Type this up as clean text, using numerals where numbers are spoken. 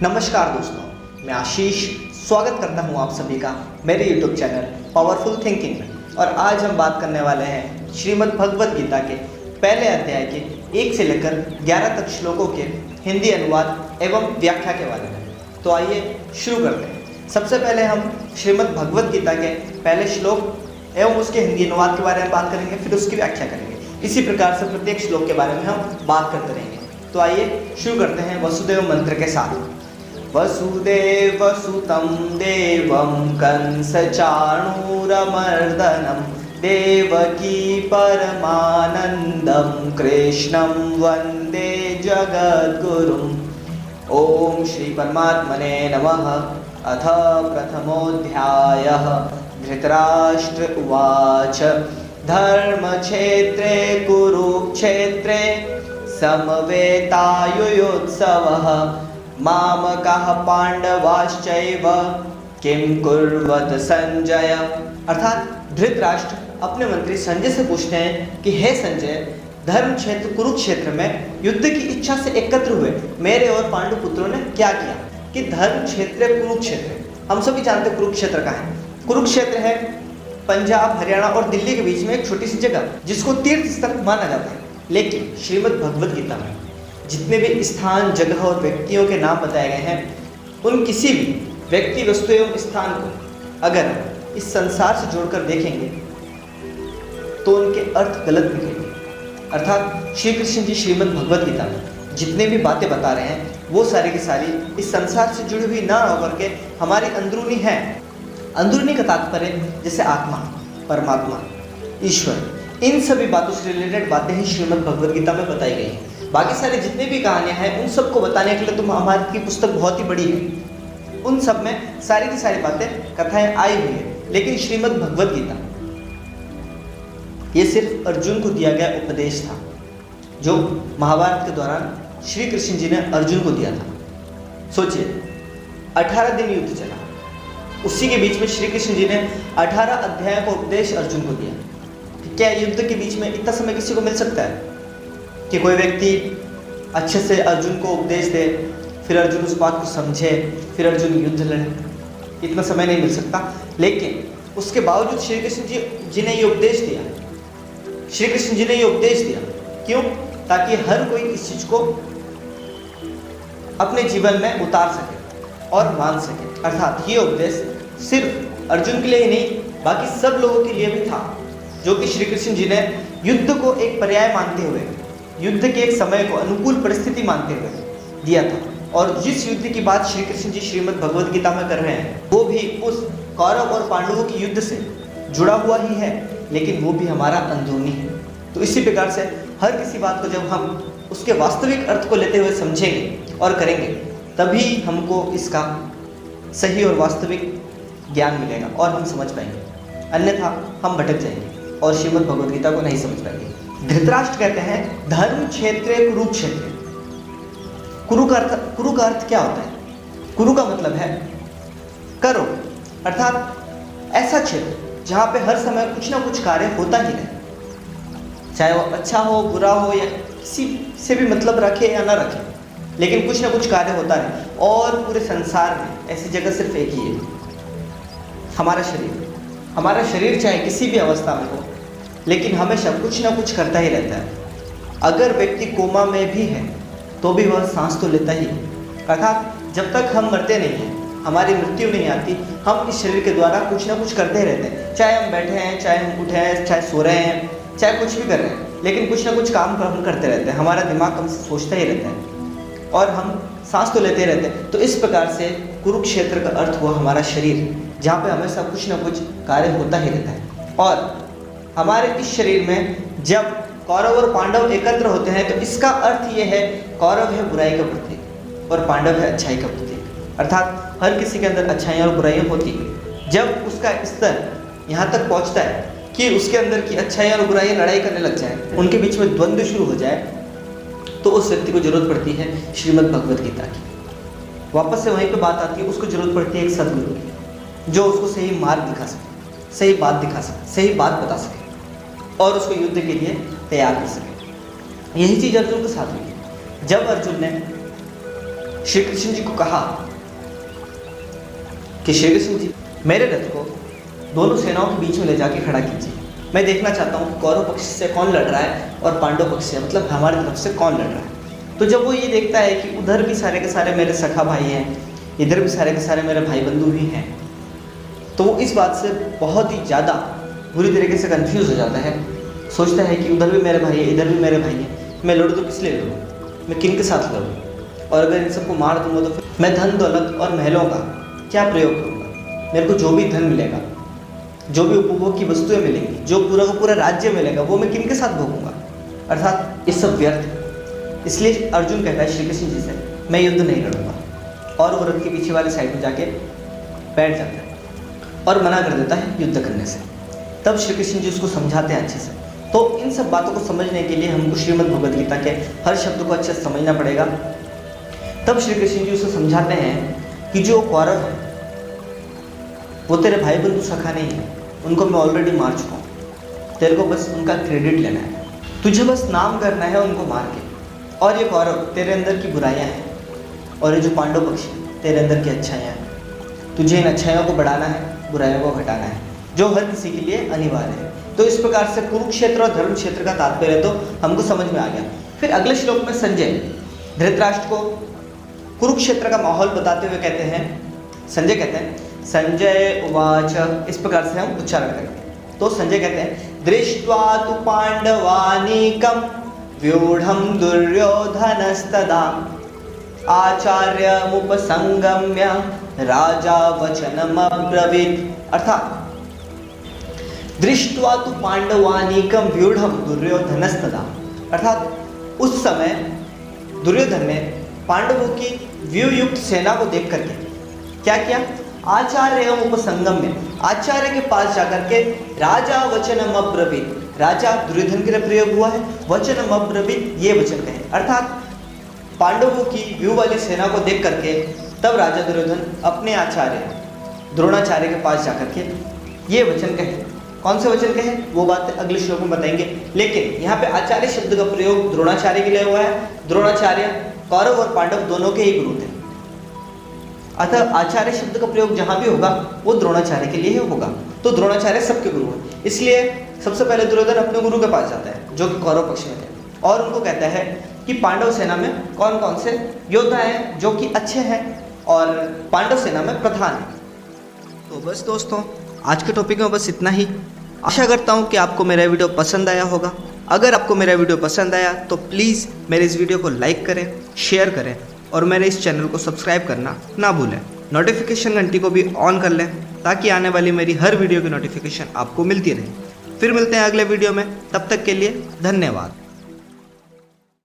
नमस्कार दोस्तों, मैं आशीष स्वागत करता हूं आप सभी का मेरे YouTube चैनल पावरफुल थिंकिंग में। और आज हम बात करने वाले हैं श्रीमद् भगवद गीता के पहले अध्याय के 1 से लेकर 11 तक श्लोकों के हिंदी अनुवाद एवं व्याख्या के बारे में। तो आइए शुरू करते हैं। सबसे पहले हम श्रीमद् भगवद गीता के पहले श्लोक एवं उसके हिंदी अनुवाद के बारे में बात करेंगे, फिर उसकी व्याख्या करेंगे। इसी प्रकार से प्रत्येक श्लोक के बारे में हम बात करते रहेंगे। तो आइए शुरू करते हैं वसुदेव मंत्र के साथ। वसुदेव सुतं देवं कंस चाणूरमर्दनं देवकी परमानंदं कृष्णं वंदे जगद्गुरुम्। ओम श्री परमात्मने नमः। अथ प्रथमोऽध्यायः। धृतराष्ट्र उवाच धर्मक्षेत्रे कुरुक्षेत्रे समवेतायुयुत्सवः मामकाः पांडवाश्चैव किं कुर्वत संजय। अर्थात धृतराष्ट्र अपने मंत्री संजय से पूछते हैं कि हे संजय, धर्म क्षेत्र कुरुक्षेत्र में युद्ध की इच्छा से एकत्र हुए मेरे और पांडु पुत्रों ने क्या किया। कि धर्म क्षेत्र कुरुक्षेत्र, हम सभी जानते हैं कुरुक्षेत्र का है। कुरुक्षेत्र है पंजाब, हरियाणा और दिल्ली के बीच में एक छोटी सी जगह जिसको तीर्थ स्थल माना जाता है। लेकिन श्रीमद् भगवद गीता में जितने भी स्थान, जगह और व्यक्तियों के नाम बताए गए हैं, उन किसी भी व्यक्ति, वस्तु एवं स्थान को अगर इस संसार से जोड़कर देखेंगे तो उनके अर्थ गलत निकलेंगे। अर्थात श्री कृष्ण जी श्रीमद् भगवद गीता में जितने भी बातें बता रहे हैं वो सारी की सारी इस संसार से जुड़ी हुई ना होकर के हमारी अंदरूनी है। अंदरूनी का तात्पर्य जैसे आत्मा, परमात्मा, ईश्वर, इन सभी बातों से रिलेटेड बातें ही श्रीमद् भगवद गीता में बताई गई हैं। बाकी सारे जितने भी कहानियां हैं उन सबको बताने के लिए तो हमारी की पुस्तक बहुत ही बड़ी है। उन सब में सारी की सारी बातें, कथाएं आई हुई है। लेकिन श्रीमद् भगवद गीता ये सिर्फ अर्जुन को दिया गया उपदेश था, जो महाभारत के दौरान श्री कृष्ण जी ने अर्जुन को दिया था। सोचिए, 18 दिन युद्ध चला, उसी के बीच में श्री कृष्ण जी ने 18 अध्याय का उपदेश अर्जुन को दिया। क्या युद्ध के बीच में इतना समय किसी को मिल सकता है कि कोई व्यक्ति अच्छे से अर्जुन को उपदेश दे, फिर अर्जुन उस बात को समझे, फिर अर्जुन युद्ध लड़े? इतना समय नहीं मिल सकता। लेकिन उसके बावजूद श्री कृष्ण जी ने ये उपदेश दिया। श्री कृष्ण जी ने ये उपदेश दिया क्यों? ताकि हर कोई इस चीज को अपने जीवन में उतार सके और मान सके। अर्थात ये उपदेश सिर्फ अर्जुन के लिए ही नहीं, बाकी सब लोगों के लिए भी था, जो कि श्री कृष्ण जी ने युद्ध को एक पर्याय मानते हुए, युद्ध के एक समय को अनुकूल परिस्थिति मानते हुए दिया था। और जिस युद्ध की बात श्री कृष्ण जी श्रीमद् भगवद गीता में कर रहे हैं वो भी उस कौरव और पांडवों के युद्ध से जुड़ा हुआ ही है, लेकिन वो भी हमारा अंदरूनी है। तो इसी प्रकार से हर किसी बात को जब हम उसके वास्तविक अर्थ को लेते हुए समझेंगे और करेंगे, तभी हमको इसका सही और वास्तविक ज्ञान मिलेगा और हम समझ पाएंगे। अन्यथा हम भटक जाएंगे और श्रीमद् भगवद गीता को नहीं समझ पाएंगे। धृतराष्ट्र कहते हैं धर्म क्षेत्रे कुरुक्षेत्र। कुरु का अर्थ क्या होता है? कुरु का मतलब है करो, अर्थात ऐसा क्षेत्र जहाँ पे हर समय कुछ ना कुछ कार्य होता ही रहे, चाहे वो अच्छा हो, बुरा हो, या किसी से भी मतलब रखे या ना रखे, लेकिन कुछ ना कुछ कार्य होता रहे। और पूरे संसार में ऐसी जगह सिर्फ एक ही है, हमारा शरीर। हमारा शरीर चाहे किसी भी अवस्था में हो, लेकिन हमेशा कुछ ना कुछ करता ही रहता है। अगर व्यक्ति कोमा में भी है तो भी वह सांस तो लेता ही है। अर्थात जब तक हम मरते नहीं हैं, हमारी मृत्यु नहीं आती, हम इस शरीर के द्वारा कुछ ना कुछ करते ही रहते हैं। चाहे हम बैठे हैं, चाहे हम उठे हैं, चाहे सो रहे हैं, चाहे कुछ भी कर रहे हैं, लेकिन कुछ ना कुछ काम हम करते रहते हैं। हमारा दिमाग हमसे सोचता ही रहता है और हम सांस तो लेते रहते हैं। तो इस प्रकार से कुरुक्षेत्र का अर्थ हुआ हमारा शरीर, जहाँ पे हमेशा कुछ ना कुछ कार्य होता ही रहता है। और हमारे इस शरीर में जब कौरव और पांडव एकत्र होते हैं तो इसका अर्थ ये है, कौरव है बुराई का प्रतीक और पांडव है अच्छाई का प्रतीक। अर्थात हर किसी के अंदर अच्छाइयाँ और बुराइयाँ होती हैं। जब उसका स्तर यहाँ तक पहुँचता है कि उसके अंदर की अच्छाइयाँ और बुराइयाँ लड़ाई करने लग जाए, उनके बीच में द्वंद्व शुरू हो जाए, तो उस व्यक्ति को जरूरत पड़ती है श्रीमद् भगवद गीता की। वापस से वहीं पे बात आती है, उसको जरूरत पड़ती है एक सदगुरु की, जो उसको सही मार्ग दिखा सके, सही बात दिखा सके, सही बात बता सके और उसको युद्ध के लिए तैयार कर सके। यही चीज़ अर्जुन के साथ हुई। जब अर्जुन ने श्री कृष्ण जी को कहा कि श्री कृष्ण जी, मेरे रथ को दोनों सेनाओं के बीच में ले जाके खड़ा कीजिए। मैं देखना चाहता हूँ कौरव पक्ष से कौन लड़ रहा है और पांडव पक्ष से, मतलब हमारी तरफ से कौन लड़ रहा है। तो जब वो ये देखता है कि उधर भी सारे के सारे मेरे सखा भाई हैं, इधर भी सारे के सारे मेरे भाई बंधु ही हैं, तो वो इस बात से बहुत ही ज़्यादा बुरी तरीके से कंफ्यूज हो जाता है। सोचता है कि उधर भी मेरे भाई है, इधर भी मेरे भाई हैं, मैं लड़ूँ तो किस लिए लड़ूँ, मैं किन के साथ लड़ूँ, और अगर इन सबको मार दूँगा तो फिर मैं धन दौलत और महलों का क्या प्रयोग करूँगा। मेरे को जो भी धन मिलेगा, जो भी उपभोग की वस्तुएं मिलेंगी, जो पूरा का पूरा राज्य मिलेगा, वो मैं किन के साथ भोगूंगा, अर्थात ये सब व्यर्थ है। इसलिए अर्जुन कहता है श्री कृष्ण जी से, मैं युद्ध नहीं लड़ूंगा, और वो रथ के पीछे वाले साइड में जाके बैठ जाता है और मना कर देता है युद्ध करने से। तब श्री कृष्ण जी उसको समझाते हैं अच्छे से। तो इन सब बातों को समझने के लिए हमको श्रीमद् भगवद गीता के हर शब्द को अच्छे से समझना पड़ेगा। तब श्री कृष्ण जी उसे समझाते हैं कि जो कौरव है वो तेरे भाई बंधु सखा नहीं है, उनको मैं ऑलरेडी मार चुका हूँ, तेरे को बस उनका क्रेडिट लेना है, तुझे बस नाम करना है उनको मार के। और ये कौरव तेरे अंदर की बुराइयाँ हैं, और ये जो पांडव पक्ष है तेरे अंदर की अच्छाइयाँ हैं। तुझे इन अच्छाइयों को बढ़ाना है, बुराइयों को घटाना है, जो हर किसी के लिए अनिवार्य है। तो इस प्रकार से कुरुक्षेत्र और धर्म क्षेत्र का तात्पर्य तो हमको समझ में आ गया। फिर अगले श्लोक में संजय धृतराष्ट्र को कुरुक्षेत्र का माहौल बताते हुए कहते हैं, संजय कहते हैं, संजय उवाच, इस प्रकार से हम उच्चारण करेंगे। तो संजय कहते हैं, दृष्ट्वा तु पांडवानीकम व्यूढ़म दुर्योधनस्तदा आचार्यमुपसंगम्य राजा वचनमब्रवीत्। अर्थात दृष्ट्वा तु पांडवानीकम व्यूढ़म दुर्योधनस्तदा, अर्थात उस समय दुर्योधन ने पांडवों की व्यूयुक्त सेना को देख करके क्या किया, आचार्य एवं उपसंगम में आचार्य के पास जाकर के राजा वचनम अब्रवीत्, राजा दुर्योधन के लिए प्रयोग हुआ है, वचनम अब्रवीत् ये वचन कहे, अर्थात पांडवों की व्यू वाली सेना को देख करके तब राजा दुर्योधन अपने आचार्य द्रोणाचार्य के पास जाकर के ये वचन कहे। कौन से वचन कहे वो बात अगले श्लोक में बताएंगे, लेकिन यहाँ पे आचार्य शब्द का प्रयोग द्रोणाचार्य के लिए हुआ है। द्रोणाचार्य कौरव और पांडव दोनों के ही गुरु थे, अतः आचार्य शब्द का प्रयोग जहाँ भी होगा वो द्रोणाचार्य के लिए ही होगा। तो द्रोणाचार्य सबके गुरु हैं, इसलिए सबसे पहले दुर्योधन अपने गुरु के पास जाता है जो कि कौरव पक्ष में थे, और उनको कहता है कि पांडव सेना में कौन कौन से योद्धा हैं जो कि अच्छे हैं और पांडव सेना में प्रधान है। तो बस दोस्तों, आज के टॉपिक में बस इतना ही। आशा करता हूँ कि आपको मेरा वीडियो पसंद आया होगा। अगर आपको मेरा वीडियो पसंद आया तो प्लीज़ मेरे इस वीडियो को लाइक करें, शेयर करें और मेरे इस चैनल को सब्सक्राइब करना ना भूलें। नोटिफिकेशन घंटी को भी ऑन कर लें ताकि आने वाली मेरी हर वीडियो की नोटिफिकेशन आपको मिलती रहे। फिर मिलते हैं अगले वीडियो में, तब तक के लिए धन्यवाद।